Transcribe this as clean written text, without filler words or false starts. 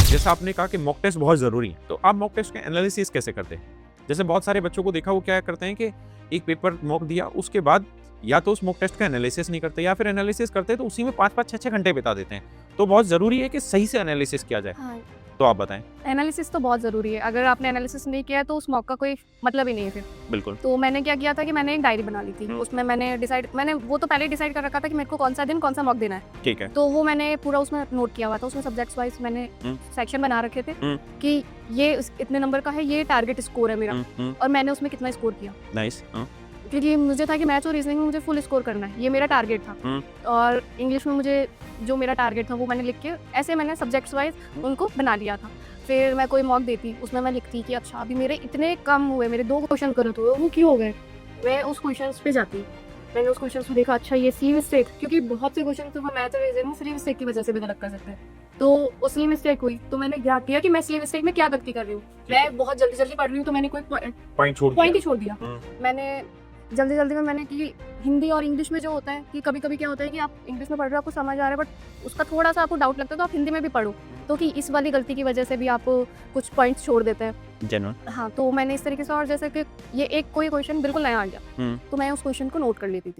जैसा आपने कहा कि मॉक टेस्ट बहुत ज़रूरी है, तो आप मॉक टेस्ट के एनालिसिस कैसे करते हैं? जैसे बहुत सारे बच्चों को देखा वो क्या करते हैं कि एक पेपर मॉक दिया, उसके बाद या तो उस मॉक टेस्ट का एनालिसिस नहीं करते या फिर एनालिसिस करते तो उसी में 5-5 6-6 घंटे बिता देते हैं। तो बहुत ज़रूरी है कि सही से एनालिसिस किया जाए। हाँ, तो आप बताएँ? एनालिसिस तो बहुत ज़रूरी है। अगर आपने एनालिसिस नहीं किया है तो उस मॉक का कोई मतलब ही नहीं है फिर। बिल्कुल। तो मैंने क्या किया था कि मैंने एक डायरी बना ली थी। उसमें मैंने वो तो पहले ही डिसाइड कर रखा था कि मेरे को कौन-सा दिन कौन-सा मॉक देना है। ठीक है। तो वो मैंने पूरा उसमें नोट किया हुआ था। उसमें सब्जेक्ट्स वाइज़ मैंने सेक्शन बना रखे थे कि ये इतने नंबर का है, ये टारगेट स्कोर है मेरा और मैंने उसमें कितना स्कोर किया। नाइस। क्योंकि मुझे था कि मैथ्स और रीजनिंग में मुझे फुल स्कोर करना है, ये मेरा टारगेट था। और इंग्लिश में मुझे जो मेरा टारगेट था वो मैंने लिख के ऐसे मैंने सब्जेक्ट्स वाइज उनको बना लिया था। फिर मैं कोई मॉक देती उसमें मैं लिखती कि अच्छा अभी मेरे इतने कम हुए, मेरे 2 क्वेश्चन गलत हुए, वो क्यों हो गए? मैं उस क्वेश्चंस पे जाती। मैंने उस क्वेश्चंस को देखा, अच्छा ये सी मिस्टेक, क्योंकि बहुत से क्वेश्चन तो हम मैथ और रीजनिंग में सी मिस्टेक की वजह से भी गलत कर सकते हैं। तो वो सी मिस्टेक हुई तो मैंने क्या किया कि मैं सी मिस्टेक में क्या गलती कर रही हूँ। मैं बहुत जल्दी पढ़ रही हूँ तो मैंने कोई पॉइंट ही छोड़ दिया। मैंने जल्दी में मैंने कि हिंदी और इंग्लिश में जो होता है कि कभी-कभी क्या होता है कि आप इंग्लिश में पढ़ रहे हो, आपको समझ आ रहा है, बट उसका थोड़ा-सा आपको डाउट लगता है तो आप हिंदी में भी पढ़ो। तो कि इस वाली गलती की वजह से भी आप कुछ पॉइंट्स छोड़ देते हैं। जेन्युइन। हाँ, तो मैंने इस तरीके से, और जैसे कि ये एक कोई क्वेश्चन बिल्कुल नया आ गया, तो मैं उस क्वेश्चन को नोट कर लेती थी।